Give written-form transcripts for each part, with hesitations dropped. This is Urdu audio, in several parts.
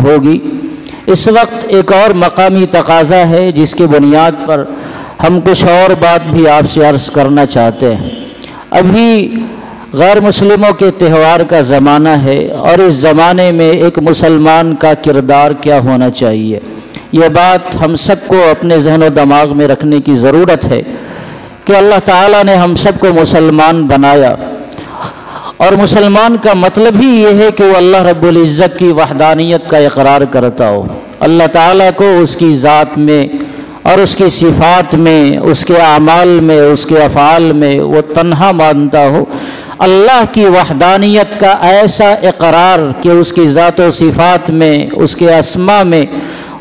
ہوگی۔ اس وقت ایک اور مقامی تقاضا ہے جس کی بنیاد پر ہم کچھ اور بات بھی آپ سے عرض کرنا چاہتے ہیں۔ ابھی غیر مسلموں کے تہوار کا زمانہ ہے، اور اس زمانے میں ایک مسلمان کا کردار کیا ہونا چاہیے، یہ بات ہم سب کو اپنے ذہن و دماغ میں رکھنے کی ضرورت ہے کہ اللہ تعالیٰ نے ہم سب کو مسلمان بنایا، اور مسلمان کا مطلب ہی یہ ہے کہ وہ اللہ رب العزت کی وحدانیت کا اقرار کرتا ہو، اللہ تعالیٰ کو اس کی ذات میں اور اس کی صفات میں، اس کے اعمال میں، اس کے افعال میں وہ تنہا مانتا ہو۔ اللہ کی وحدانیت کا ایسا اقرار کہ اس کی ذات و صفات میں، اس کے اسماء میں،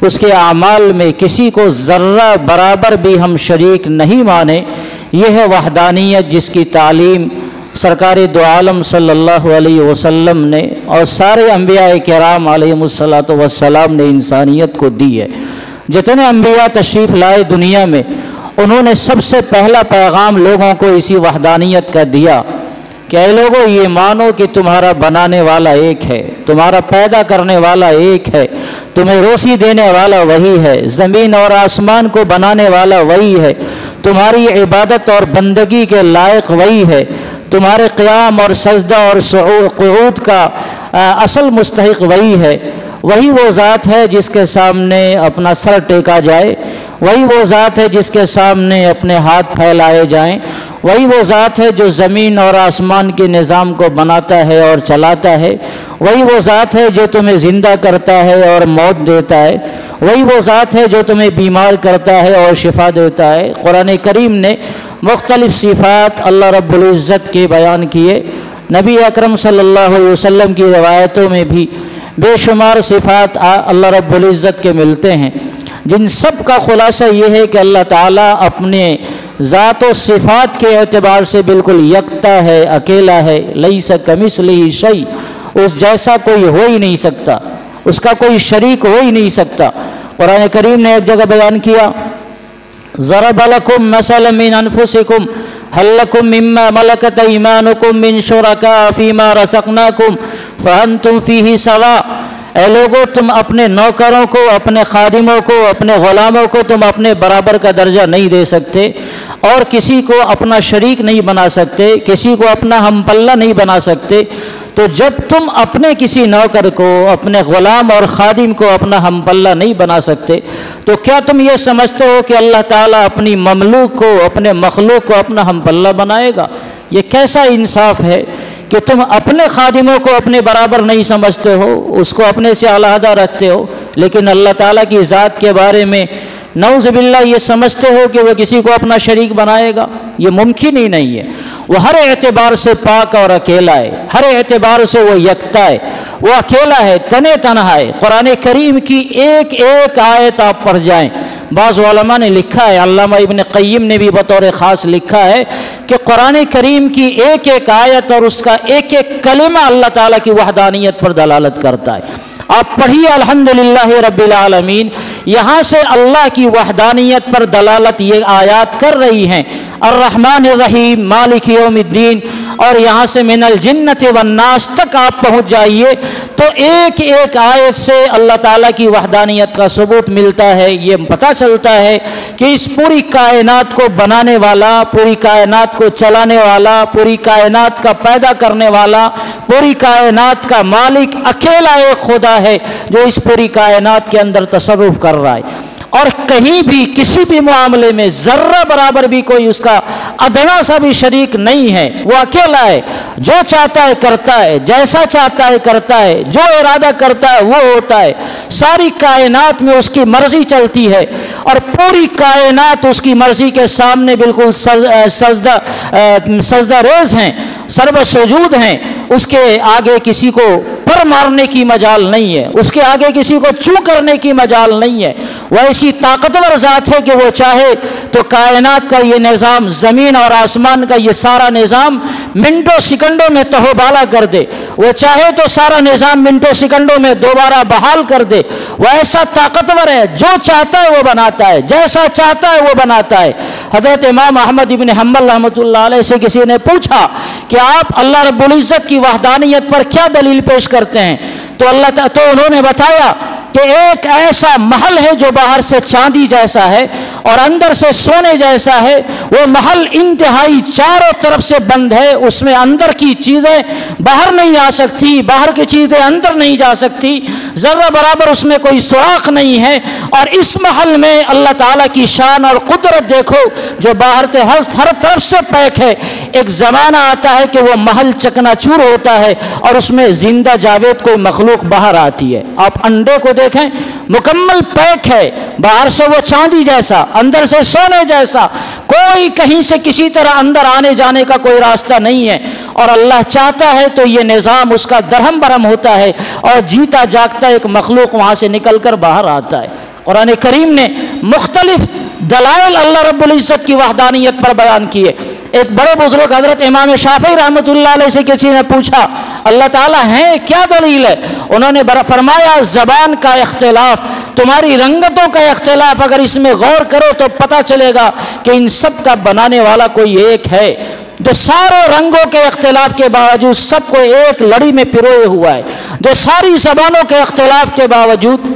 اس کے اعمال میں کسی کو ذرہ برابر بھی ہم شریک نہیں مانے، یہ ہے وحدانیت جس کی تعلیم سرکار دو عالم صلی اللہ علیہ وسلم نے اور سارے انبیاء کرام علیہم السلام نے انسانیت کو دی ہے۔ جتنے انبیاء تشریف لائے دنیا میں، انہوں نے سب سے پہلا پیغام لوگوں کو اسی وحدانیت کا دیا کہ اے لوگو یہ مانو کہ تمہارا بنانے والا ایک ہے، تمہارا پیدا کرنے والا ایک ہے، تمہیں روزی دینے والا وہی ہے، زمین اور آسمان کو بنانے والا وہی ہے، تمہاری عبادت اور بندگی کے لائق وہی ہے، تمہارے قیام اور سجدہ اور قعود کا اصل مستحق وہی ہے۔ وہی وہ ذات ہے جس کے سامنے اپنا سر ٹیکا جائے، وہی وہ ذات ہے جس کے سامنے اپنے ہاتھ پھیلائے جائیں، وہی وہ ذات ہے جو زمین اور آسمان کے نظام کو بناتا ہے اور چلاتا ہے، وہی وہ ذات ہے جو تمہیں زندہ کرتا ہے اور موت دیتا ہے، وہی وہ ذات ہے جو تمہیں بیمار کرتا ہے اور شفا دیتا ہے۔ قرآن کریم نے مختلف صفات اللہ رب العزت کے بیان کیے، نبی اکرم صلی اللہ علیہ وسلم کی روایتوں میں بھی بے شمار صفات اللہ رب العزت کے ملتے ہیں، جن سب کا خلاصہ یہ ہے کہ اللہ تعالیٰ اپنے ذات و صفات کے اعتبار سے بالکل یکتا ہے، اکیلا ہے، لیس کمثلہ شیء، اس جیسا کوئی ہو ہی نہیں سکتا، اس کا کوئی شریک ہو ہی نہیں سکتا۔ قرآن کریم نے ایک جگہ بیان کیا، ضرب لکم مثلا من انفسکم هل لکم مما ملکت ایمانکم من شرکاء فیما رزقناکم فانتم فیہ سواء۔ اے لوگو، تم اپنے نوکروں کو، اپنے خادموں کو، اپنے غلاموں کو تم اپنے برابر کا درجہ نہیں دے سکتے، اور کسی کو اپنا شریک نہیں بنا سکتے، کسی کو اپنا ہم پلہ نہیں بنا سکتے۔ تو جب تم اپنے کسی نوکر کو، اپنے غلام اور خادم کو اپنا ہم پلہ نہیں بنا سکتے، تو کیا تم یہ سمجھتے ہو کہ اللہ تعالیٰ اپنی مملوک کو، اپنے مخلوق کو اپنا ہم پلہ بنائے گا؟ یہ کیسا انصاف ہے کہ تم اپنے خادموں کو اپنے برابر نہیں سمجھتے ہو، اس کو اپنے سے علیحدہ رکھتے ہو، لیکن اللہ تعالیٰ کی ذات کے بارے میں نعوذ باللہ یہ سمجھتے ہو کہ وہ کسی کو اپنا شریک بنائے گا؟ یہ ممکن ہی نہیں ہے۔ وہ ہر اعتبار سے پاک اور اکیلا ہے، ہر اعتبار سے وہ یکتا ہے، وہ اکیلا ہے، تنے تنہا ہے۔ قرآن کریم کی ایک ایک آیت آپ پڑھ جائیں، بعض علماء نے لکھا ہے، علامہ ابن قیم نے بھی بطور خاص لکھا ہے کہ قرآن کریم کی ایک ایک آیت اور اس کا ایک ایک کلمہ اللہ تعالیٰ کی وحدانیت پر دلالت کرتا ہے۔ آپ پڑھیے الحمدللہ رب العالمین، یہاں سے اللہ کی وحدانیت پر دلالت یہ آیات کر رہی ہیں، الرحمن الرحیم مالک یوم الدین، اور یہاں سے من الجنت والناس تک آپ پہنچ جائیے تو ایک ایک آیت سے اللہ تعالیٰ کی وحدانیت کا ثبوت ملتا ہے۔ یہ پتہ چلتا ہے کہ اس پوری کائنات کو بنانے والا، پوری کائنات کو چلانے والا، پوری کائنات کا پیدا کرنے والا، پوری کائنات کا مالک اکیلا ایک خدا ہے جو اس پوری کائنات کے اندر تصرف کر رہا ہے، اور کہیں بھی کسی بھی معاملے میں ذرہ برابر بھی کوئی اس کا ادنا سا بھی شریک نہیں ہے۔ وہ اکیلا ہے، جو چاہتا ہے کرتا ہے، جیسا چاہتا ہے کرتا ہے، جو ارادہ کرتا ہے وہ ہوتا ہے۔ ساری کائنات میں اس کی مرضی چلتی ہے، اور پوری کائنات اس کی مرضی کے سامنے بالکل سجدہ ریز ہیں، سرب سجود ہیں۔ اس کے آگے کسی کو پر مارنے کی مجال نہیں ہے، اس کے آگے کسی کو چوں کرنے کی مجال نہیں ہے۔ وہ ایسی طاقتور ذات ہے کہ وہ چاہے تو کائنات کا یہ نظام، زمین اور آسمان کا یہ سارا نظام منٹوں سیکنڈوں میں تہو بالا کر دے، وہ چاہے تو سارا نظام منٹوں سیکنڈوں میں دوبارہ بحال کر دے۔ وہ ایسا طاقتور ہے، جو چاہتا ہے وہ بناتا ہے، جیسا چاہتا ہے وہ بناتا ہے۔ حضرت امام احمد ابن حنبل رحمۃ اللہ علیہ سے کسی نے پوچھا کہ آپ اللہ رب العزت کی وحدانیت پر کیا دلیل پیش کرتے ہیں؟ تو انہوں نے بتایا کہ ایک ایسا محل ہے جو باہر سے چاندی جیسا ہے اور اندر سے سونے جیسا ہے، وہ محل انتہائی چاروں طرف سے بند ہے، اس میں اندر کی چیزیں باہر نہیں آ سکتی، باہر کی چیزیں اندر نہیں جا سکتی، ذرہ برابر اس میں کوئی سوراخ نہیں ہے۔ اور اس محل میں اللہ تعالیٰ کی شان اور قدرت دیکھو جو باہر سے ہر طرف سے پیک ہے۔ ایک زمانہ آتا ہے کہ وہ محل چکنا چور ہوتا ہے اور اس میں زندہ جاوید کوئی مخلوق باہر آتی ہے۔ آپ انڈے کو دیکھیں، مکمل پیک ہے، باہر سے وہ چاندی جیسا، اندر سے سونے جیسا، کوئی کہیں سے کسی طرح اندر آنے جانے کا کوئی راستہ نہیں ہے۔ اور اللہ چاہتا ہے تو یہ نظام اس کا درہم برہم ہوتا ہے اور جیتا جاگتا ایک مخلوق وہاں سے نکل کر باہر آتا ہے۔ قرآن کریم نے مختلف دلائل اللہ رب العزت کی وحدانیت پر بیان کیے۔ ایک بڑے بزرگ حضرت امام شافعی رحمۃ اللہ علیہ سے کسی نے پوچھا اللہ تعالیٰ ہیں کیا دلیل ہے؟ انہوں نے فرمایا زبان کا اختلاف، تمہاری رنگتوں کا اختلاف، اگر اس میں غور کرو تو پتہ چلے گا کہ ان سب کا بنانے والا کوئی ایک ہے، جو سارے رنگوں کے اختلاف کے باوجود سب کو ایک لڑی میں پروئے ہوا ہے، جو ساری زبانوں کے اختلاف کے باوجود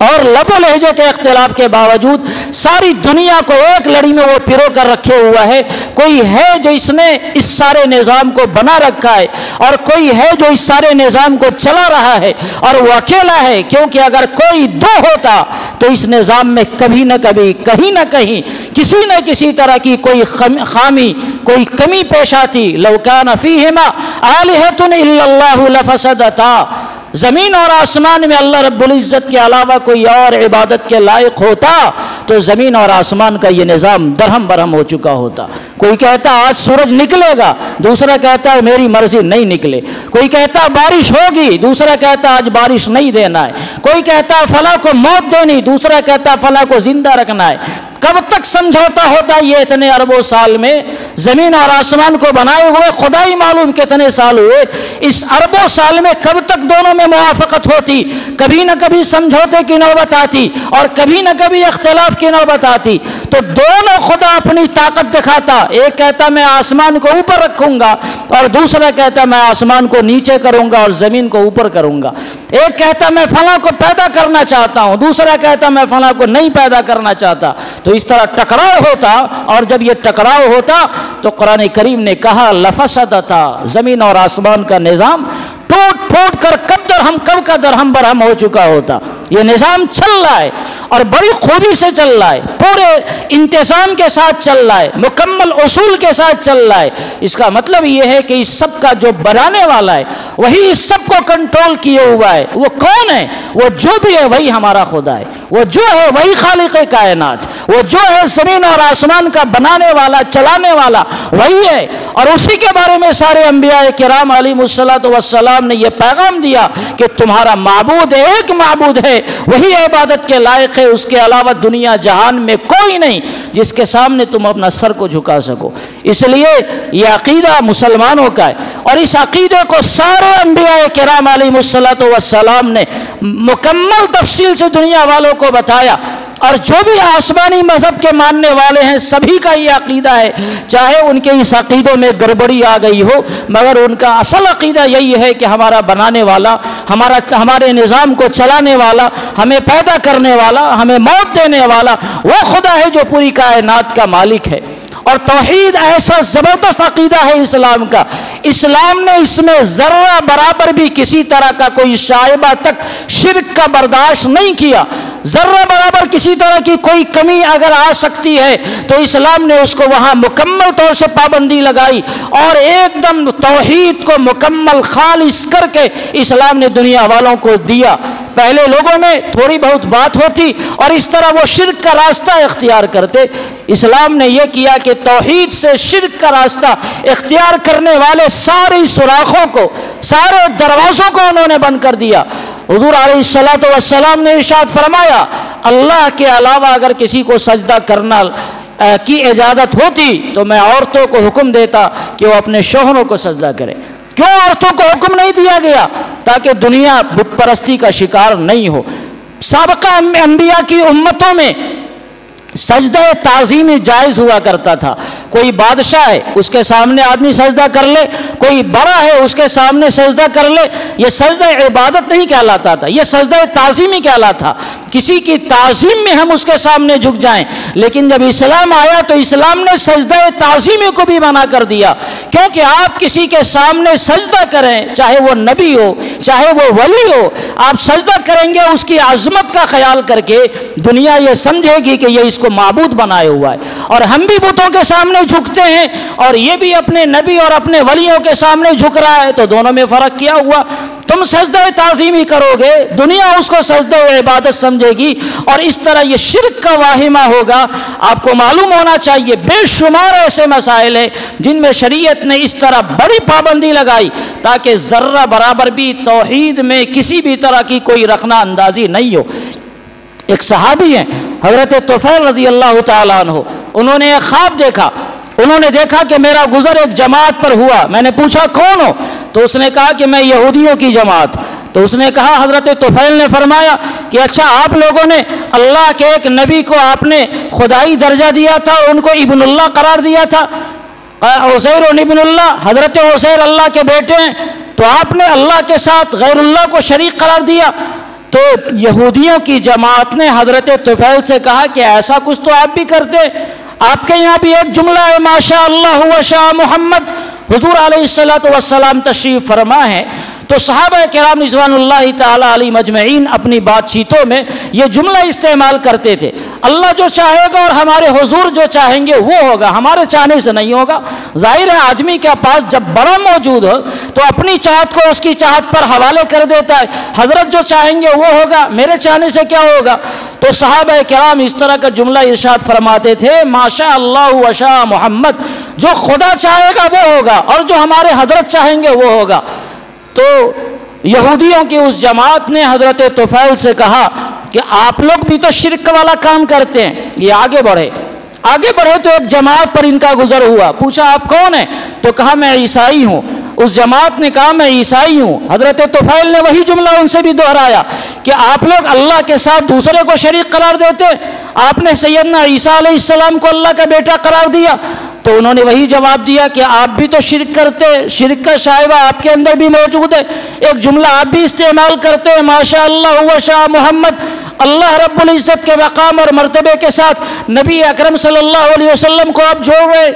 اور لب و لہجے کے اختلاف کے باوجود ساری دنیا کو ایک لڑی میں وہ پرو کر رکھے ہوا ہے۔ کوئی ہے جو اس نے اس سارے نظام کو بنا رکھا ہے اور کوئی ہے جو اس سارے نظام کو چلا رہا ہے، اور وہ اکیلا ہے، کیونکہ اگر کوئی دو ہوتا تو اس نظام میں کبھی نہ کبھی کہیں نہ کہیں کسی نہ کسی طرح کی کوئی خامی، کوئی کمی پیش آتی۔ لو کان فیہما آلہۃ الا اللہ لفسدتا، زمین اور آسمان میں اللہ رب العزت کے علاوہ کوئی اور عبادت کے لائق ہوتا تو زمین اور آسمان کا یہ نظام درہم برہم ہو چکا ہوتا۔ کوئی کہتا آج سورج نکلے گا، دوسرا کہتا ہے میری مرضی نہیں نکلے، کوئی کہتا بارش ہوگی، دوسرا کہتا آج بارش نہیں دینا ہے، کوئی کہتا فلاں کو موت دینی، دوسرا کہتا فلاں کو زندہ رکھنا ہے۔ کب تک سمجھوتا ہوتا یہ اتنے اربوں سال میں؟ زمین اور آسمان کو بنائے ہوئے خدا ہی معلوم کتنے سال ہوئے، اس اربوں سال میں کب تک دونوں میں موافقت ہوتی؟ کبھی نہ کبھی سمجھوتے کی نوبت آتی اور کبھی نہ کبھی اختلاف کی نوبت آتی، تو دونوں خدا اپنی طاقت دکھاتا، ایک کہتا میں آسمان کو اوپر رکھوں گا اور دوسرا کہتا میں آسمان کو نیچے کروں گا اور زمین کو اوپر کروں گا، ایک کہتا میں فلاں کو پیدا کرنا چاہتا ہوں، دوسرا کہتا میں فلاں کو نہیں پیدا کرنا چاہتا۔ تو اس طرح ٹکراؤ ہوتا، اور جب یہ ٹکراؤ ہوتا تو قرآن کریم نے کہا لفسدتا، زمین اور آسمان کا نظام ٹوٹ پھوٹ کر کب کا درہم برہم ہو چکا ہوتا۔ یہ نظام چل رہا ہے اور بڑی خوبی سے چل رہا ہے، پورے انتظام کے ساتھ چل رہا ہے، مکمل اصول کے ساتھ چل رہا ہے۔ اس کا مطلب یہ ہے کہ اس سب کا جو بنانے والا ہے وہی اس سب کو کنٹرول کیے ہوا ہے۔ وہ کون ہے؟ وہ جو بھی ہے وہی ہمارا خدا ہے، وہ جو ہے وہی خالق کائنات، وہ جو ہے زمین اور آسمان کا بنانے والا چلانے والا وہی ہے، اور اسی کے بارے میں سارے انبیاء کرام علیہم الصلوۃ والسلام نے یہ پیغام دیا کہ تمہارا معبود ایک معبود ہے، وہی عبادت کے لائق ہے، اس کے علاوہ دنیا جہان میں کوئی نہیں جس کے سامنے تم اپنا سر کو جھکا سکو۔ اس لیے یہ عقیدہ مسلمانوں کا ہے، اور اس عقیدے کو سارے انبیاء کرام علیہم الصلوۃ والسلام نے مکمل تفصیل سے دنیا والوں کو بتایا، اور جو بھی آسمانی مذہب کے ماننے والے ہیں سبھی کا یہ عقیدہ ہے، چاہے ان کے اس عقیدوں میں گڑبڑی آ گئی ہو، مگر ان کا اصل عقیدہ یہی ہے کہ ہمارا بنانے والا، ہمارے نظام کو چلانے والا، ہمیں پیدا کرنے والا، ہمیں موت دینے والا وہ خدا ہے جو پوری کائنات کا مالک ہے۔ اور توحید ایسا زبردست عقیدہ ہے اسلام کا، اسلام نے اس میں ذرہ برابر بھی کسی طرح کا کوئی شائبہ تک شرک کا برداشت نہیں کیا۔ ذرہ برابر کسی طرح کی کوئی کمی اگر آ سکتی ہے تو اسلام نے اس کو وہاں مکمل طور سے پابندی لگائی، اور ایک دم توحید کو مکمل خالص کر کے اسلام نے دنیا والوں کو دیا۔ پہلے لوگوں میں تھوڑی بہت بات ہوتی اور اس طرح وہ شرک کا راستہ اختیار کرتے، اسلام نے یہ کیا کہ توحید سے شرک کا راستہ اختیار کرنے والے سارے سوراخوں کو، سارے دروازوں کو انہوں نے بند کر دیا۔ حضور علیہ الصلوۃ والسلام نے ارشاد فرمایا اللہ کے علاوہ اگر کسی کو سجدہ کرنا کی اجازت ہوتی تو میں عورتوں کو حکم دیتا کہ وہ اپنے شوہروں کو سجدہ کرے۔ کیوں عورتوں کو حکم نہیں دیا گیا؟ تاکہ دنیا بت پرستی کا شکار نہیں ہو۔ سابقہ انبیاء کی امتوں میں سجدہ تعظیم جائز ہوا کرتا تھا. کوئی بادشاہ ہے اس کے سامنے آدمی سجدہ کر لے, کوئی بڑا ہے اس کے سامنے سجدہ کر لے, یہ سجدہ عبادت نہیں کہلاتا تھا, یہ سجدہ تعظیمی کہلاتا تھا. کسی کی تعظیم میں ہم اس کے سامنے جھک جائیں. لیکن جب اسلام آیا تو اسلام نے سجدہ تعظیمی کو بھی منع کر دیا, کیونکہ آپ کسی کے سامنے سجدہ کریں, چاہے وہ نبی ہو چاہے وہ ولی ہو, آپ سجدہ کریں گے اس کی عظمت کا خیال کر کے, دنیا یہ سمجھے گی کہ یہ اس کو معبود بنائے ہوا ہے. اور ہم بھی بتوں کے سامنے جھکتے ہیں اور یہ بھی اپنے نبی اور اپنے ولیوں کے سامنے جھک رہا ہے, تو دونوں میں فرق کیا ہوا؟ تم سجدہ تعظیمی کرو گے, دنیا اس کو سجدہ و عبادت سمجھے گی, اور اس طرح یہ شرک کا واہمہ ہوگا. آپ کو معلوم ہونا چاہیے بے شمار ایسے مسائل ہیں جن میں شریعت نے اس طرح بڑی پابندی لگائی تاکہ ذرہ برابر بھی توحید میں کسی بھی طرح کی کوئی رخنہ اندازی نہیں ہو. ایک صحابی ہیں حضرت طفیل رضی اللہ تعالیٰ عنہ, انہوں نے ایک خواب دیکھا. انہوں نے دیکھا کہ میرا گزر ایک جماعت پر ہوا. میں نے پوچھا کون ہو؟ تو اس نے کہا کہ میں یہودیوں کی جماعت. تو اس نے کہا, حضرت طفیل نے فرمایا کہ اچھا آپ لوگوں نے اللہ کے ایک نبی کو آپ نے خدائی درجہ دیا تھا, ان کو ابن اللہ قرار دیا تھا, عزیر ابن اللہ, حضرت عزیر اللہ کے بیٹے ہیں, تو آپ نے اللہ کے ساتھ غیر اللہ کو شریک قرار دیا. تو یہودیوں کی جماعت نے حضرت طفیل سے کہا کہ ایسا کچھ تو آپ بھی کرتے, آپ کے یہاں بھی ایک جملہ ہے ماشاء اللہ و شاء محمد. حضور علیہ السلام تشریف فرما ہے تو صحابہ کرام رضوان اللہ تعالی علیہ مجمعین اپنی بات چیتوں میں یہ جملہ استعمال کرتے تھے, اللہ جو چاہے گا اور ہمارے حضور جو چاہیں گے وہ ہوگا, ہمارے چاہنے سے نہیں ہوگا. ظاہر ہے آدمی کے پاس جب بڑا موجود ہو تو اپنی چاہت کو اس کی چاہت پر حوالے کر دیتا ہے, حضرت جو چاہیں گے وہ ہوگا, میرے چاہنے سے کیا ہوگا. تو صحابہ کرام اس طرح کا جملہ ارشاد فرماتے تھے ماشاء اللہ و شاء محمد, جو خدا چاہے گا وہ ہوگا اور جو ہمارے حضرت چاہیں گے وہ ہوگا. تو یہودیوں کی اس جماعت نے حضرت طفیل سے کہا کہ آپ لوگ بھی تو شرک والا کام کرتے ہیں. یہ آگے بڑھے تو ایک جماعت پر ان کا گزر ہوا. پوچھا آپ کون ہیں؟ تو کہا میں عیسائی ہوں. اس جماعت نے کہا میں عیسائی ہوں. حضرت طفیل نے وہی جملہ ان سے بھی دہرایا کہ آپ لوگ اللہ کے ساتھ دوسرے کو شریک قرار دیتے, آپ نے سیدنا عیسیٰ علیہ السلام کو اللہ کا بیٹا قرار دیا. تو انہوں نے وہی جواب دیا کہ آپ بھی تو شرک کرتے, شرک کا شائبہ آپ کے اندر بھی موجود ہے. ایک جملہ آپ بھی استعمال کرتے ہیں ماشاء اللہ و شاء محمد. اللہ رب العزت کے مقام اور مرتبے کے ساتھ نبی اکرم صلی اللہ علیہ وسلم کو آپ جوڑ رہے.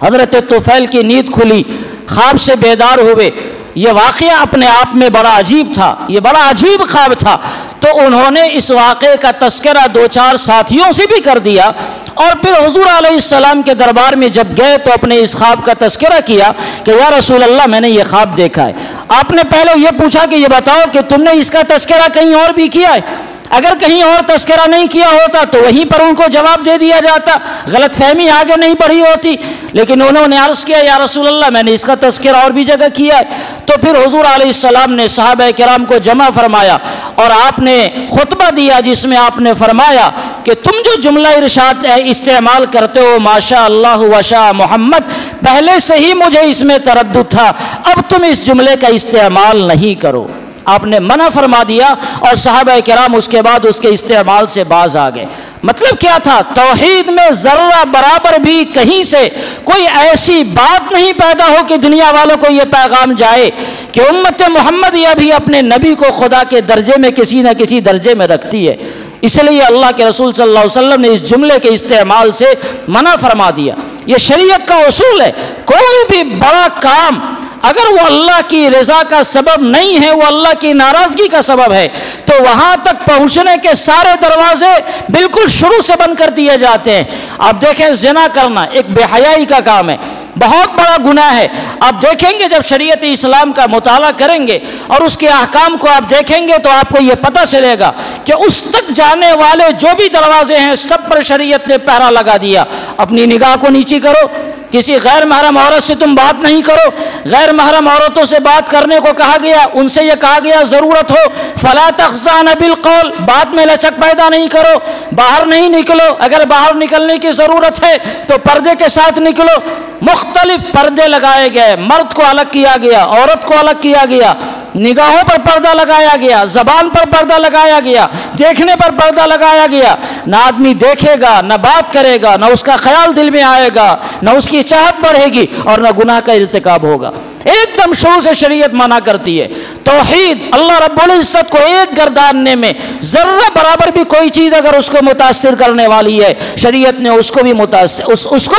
حضرت طفیل کی نیند کھلی, خواب سے بیدار ہوئے. یہ واقعہ اپنے آپ میں بڑا عجیب تھا, یہ بڑا عجیب خواب تھا. تو انہوں نے اس واقعے کا تذکرہ 2-4 ساتھیوں سے بھی کر دیا, اور پھر حضور علیہ السلام کے دربار میں جب گئے تو اپنے اس خواب کا تذکرہ کیا کہ یا رسول اللہ میں نے یہ خواب دیکھا ہے. آپ نے پہلے یہ پوچھا کہ یہ بتاؤ کہ تم نے اس کا تذکرہ کہیں اور بھی کیا ہے؟ اگر کہیں اور تذکرہ نہیں کیا ہوتا تو وہیں پر ان کو جواب دے دیا جاتا, غلط فہمی آگے نہیں بڑھی ہوتی. لیکن انہوں نے عرض کیا یا رسول اللہ میں نے اس کا تذکرہ اور بھی جگہ کیا ہے. تو پھر حضور علیہ السلام نے صحابہ کرام کو جمع فرمایا اور آپ نے خطبہ دیا جس میں آپ نے فرمایا کہ تم جو جملہ ارشاد استعمال کرتے ہو ماشاء اللہ و شاء محمد, پہلے سے ہی مجھے اس میں تردد تھا, اب تم اس جملے کا استعمال نہیں کرو. آپ نے منع فرما دیا اور صحابہ کرام اس کے بعد اس کے استعمال سے باز آ گئے. مطلب کیا تھا؟ توحید میں ذرہ برابر بھی کہیں سے کوئی ایسی بات نہیں پیدا ہو کہ دنیا والوں کو یہ پیغام جائے کہ امت محمد یہ بھی اپنے نبی کو خدا کے درجے میں کسی نہ کسی درجے میں رکھتی ہے. اس لیے اللہ کے رسول صلی اللہ علیہ وسلم نے اس جملے کے استعمال سے منع فرما دیا. یہ شریعت کا اصول ہے, کوئی بھی بڑا کام اگر وہ اللہ کی رضا کا سبب نہیں ہے, وہ اللہ کی ناراضگی کا سبب ہے, تو وہاں تک پہنچنے کے سارے دروازے بالکل شروع سے بند کر دیے جاتے ہیں. آپ دیکھیں زنا کرنا ایک بے حیائی کا کام ہے, بہت بڑا گناہ ہے. آپ دیکھیں گے جب شریعت اسلام کا مطالعہ کریں گے اور اس کے احکام کو آپ دیکھیں گے تو آپ کو یہ پتہ چلے گا کہ اس تک جانے والے جو بھی دروازے ہیں سب پر شریعت نے پہرا لگا دیا. اپنی نگاہ کو نیچی کرو, کسی غیر محرم عورت سے تم بات نہیں کرو. غیر محرم عورتوں سے بات کرنے کو کہا گیا, ان سے یہ کہا گیا ضرورت ہو فلا تخضعن بالقول, بات میں لچک پیدا نہیں کرو, باہر نہیں نکلو, اگر باہر نکلنے کی ضرورت ہے تو پردے کے ساتھ نکلو. مختلف پردے لگائے گئے, مرد کو الگ کیا گیا, عورت کو الگ کیا گیا. نگاہوں پر پردہ لگایا گیا، زبان پر پردہ لگایا گیا، دیکھنے پر پردہ لگایا گیا۔ نہ آدمی دیکھے گا، نہ بات کرے گا، نہ اس کا خیال دل میں آئے گا، نہ اس کی چاہت بڑھے گی، اور نہ گناہ کا ارتکاب ہوگا۔ ایک دم شروع سے شریعت منع کرتی ہے۔ توحید، اللہ رب العزت کو ایک گرداننے میں ذرہ برابر بھی کوئی چیز اگر اس کو متاثر کرنے والی ہے، شریعت نے اس کو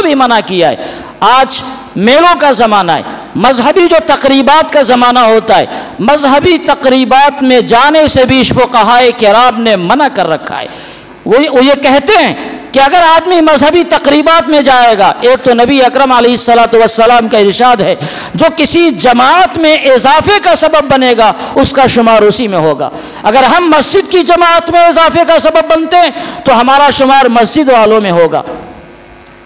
بھی منع کیا ہے۔ آج میلوں کا زمانہ ہے، مذہبی جو تقریبات کا زمانہ ہوتا ہے، مذہبی تقریبات میں جانے سے بھی فقہائے کرام نے منع کر رکھا ہے۔ وہ یہ کہتے ہیں کہ اگر آدمی مذہبی تقریبات میں جائے گا، ایک تو نبی اکرم علیہ الصلوۃ کا ارشاد ہے، جو کسی جماعت میں اضافے کا سبب بنے گا اس کا شمار اسی میں ہوگا۔ اگر ہم مسجد کی جماعت میں اضافے کا سبب بنتے ہیں تو ہمارا شمار مسجد والوں میں ہوگا،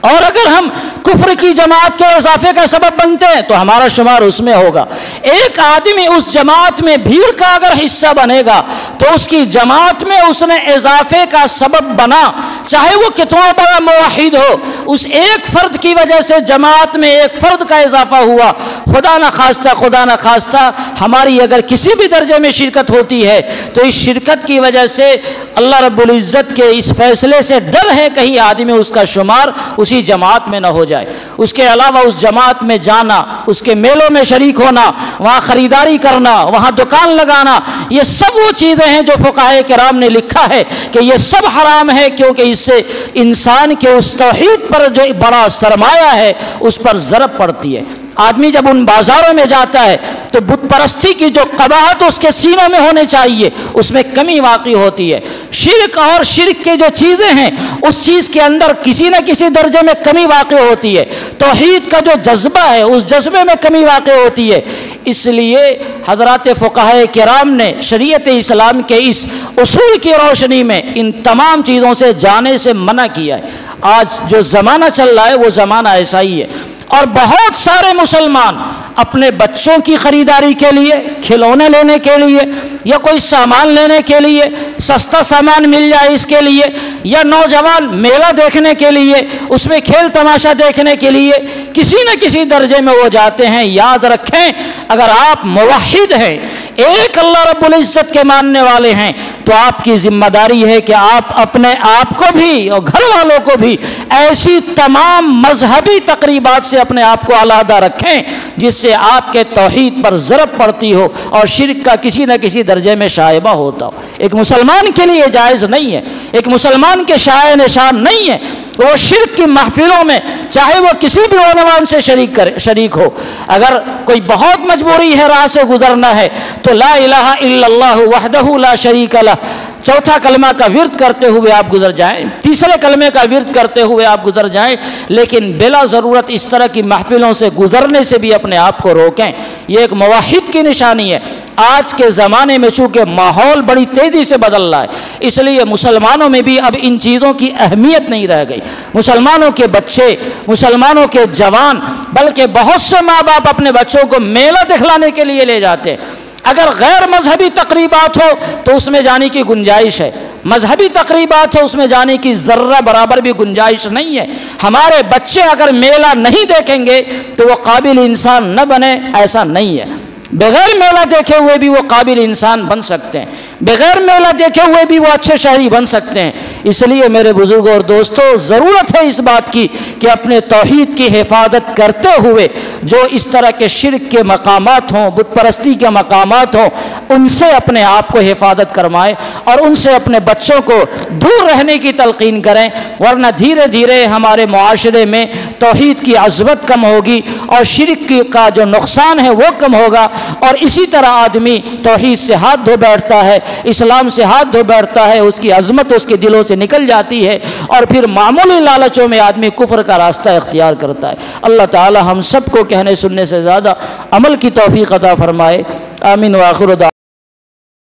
اور اگر ہم کفر کی جماعت کے اضافے کا سبب بنتے ہیں تو ہمارا شمار اس میں ہوگا۔ ایک آدمی اس جماعت میں بھیڑ کا اگر حصہ بنے گا تو اس کی جماعت میں اس نے اضافے کا سبب بنا، چاہے وہ کتنا بڑا موحد ہو، اس ایک فرد کی وجہ سے جماعت میں ایک فرد کا اضافہ ہوا۔ خدا نہ خواستہ ہماری اگر کسی بھی درجے میں شرکت ہوتی ہے تو اس شرکت کی وجہ سے اللہ رب العزت کے اس فیصلے سے ڈر ہے کہیں آدمی اس کا شمار اسی جماعت میں نہ ہو جائے۔ اس کے علاوہ اس جماعت میں جانا، اس کے میلوں میں شریک ہونا، وہاں خریداری کرنا، وہاں دکان لگانا، یہ سب وہ چیزیں ہیں جو فقہائے کرام نے لکھا ہے کہ یہ سب حرام ہے، کیونکہ اس سے انسان کے اس توحید پر جو بڑا سرمایہ ہے اس پر ضرب پڑتی ہے۔ آدمی جب ان بازاروں میں جاتا ہے تو بت پرستی کی جو قباحت اس کے سینوں میں ہونے چاہیے اس میں کمی واقع ہوتی ہے۔ شرک اور شرک کی جو چیزیں ہیں اس چیز کے اندر کسی نہ کسی درجے میں کمی واقع ہوتی ہے۔ توحید کا جو جذبہ ہے اس جذبے میں کمی واقع ہوتی ہے۔ اس لیے حضرات فقہائے کرام نے شریعت اسلام کے اس اصول کی روشنی میں ان تمام چیزوں سے جانے سے منع کیا ہے۔ آج جو زمانہ چل رہا ہے وہ زمانہ ایسا ہی ہے، اور بہت سارے مسلمان اپنے بچوں کی خریداری کے لیے، کھلونے لینے کے لیے، یا کوئی سامان لینے کے لیے، سستا سامان مل جائے اس کے لیے، یا نوجوان میلہ دیکھنے کے لیے، اس میں کھیل تماشا دیکھنے کے لیے کسی نہ کسی درجے میں وہ جاتے ہیں۔ یاد رکھیں، اگر آپ موحد ہیں، ایک اللہ رب العزت کے ماننے والے ہیں، تو آپ کی ذمہ داری ہے کہ آپ اپنے آپ کو بھی اور گھر والوں کو بھی ایسی تمام مذہبی تقریبات سے اپنے آپ کو علیحدہ رکھیں جس سے آپ کے توحید پر ضرب پڑتی ہو اور شرک کا کسی نہ کسی درجے میں شائبہ ہوتا ہو۔ ایک مسلمان کے لیے جائز نہیں ہے، ایک مسلمان کے شائع نشان نہیں ہے وہ شرک کی محفلوں میں چاہے وہ کسی بھی عنوان سے شریک ہو۔ اگر کوئی بہت مجبوری ہے راہ سے گزرنا ہے تو لا الہ الا اللہ وحدہ لا شریک لہ، چوتھا کلمہ کا ورد کرتے ہوئے آپ گزر جائیں، تیسرے کلمے کا ورد کرتے ہوئے آپ گزر جائیں، لیکن بلا ضرورت اس طرح کی محفلوں سے گزرنے سے بھی اپنے آپ کو روکیں۔ یہ ایک موحد کی نشانی ہے۔ آج کے زمانے میں چونکہ ماحول بڑی تیزی سے بدل رہا ہے، اس لیے مسلمانوں میں بھی اب ان چیزوں کی اہمیت نہیں رہ گئی۔ مسلمانوں کے بچے، مسلمانوں کے جوان، بلکہ بہت سے ماں باپ اپنے بچوں کو میلہ دکھلانے کے لیے لے جاتے ہیں۔ اگر غیر مذہبی تقریبات ہو تو اس میں جانے کی گنجائش ہے، مذہبی تقریبات ہو اس میں جانے کی ذرہ برابر بھی گنجائش نہیں ہے۔ ہمارے بچے اگر میلہ نہیں دیکھیں گے تو وہ قابل انسان نہ بنے، ایسا نہیں ہے۔ بغیر میلہ دیکھے ہوئے بھی وہ قابل انسان بن سکتے ہیں، بغیر میلہ دیکھے ہوئے بھی وہ اچھے شہری بن سکتے ہیں۔ اس لیے میرے بزرگوں اور دوستوں، ضرورت ہے اس بات کی کہ اپنے توحید کی حفاظت کرتے ہوئے جو اس طرح کے شرک کے مقامات ہوں، بت پرستی کے مقامات ہوں، ان سے اپنے آپ کو حفاظت کرمائیں اور ان سے اپنے بچوں کو دور رہنے کی تلقین کریں، ورنہ دھیرے دھیرے ہمارے معاشرے میں توحید کی عظمت کم ہوگی اور شرک کا جو نقصان ہے وہ کم ہوگا، اور اسی طرح آدمی توحید سے ہاتھ دھو بیٹھتا ہے، اسلام سے ہاتھ دھو بیٹھتا ہے، اس کی عظمت اس کے دلوں سے نکل جاتی ہے، اور پھر معمولی لالچوں میں آدمی کفر کا راستہ اختیار کرتا ہے۔ اللہ تعالی ہم سب کو کہنے سننے سے زیادہ عمل کی توفیق عطا فرمائے۔ آمین وآخر دعوانا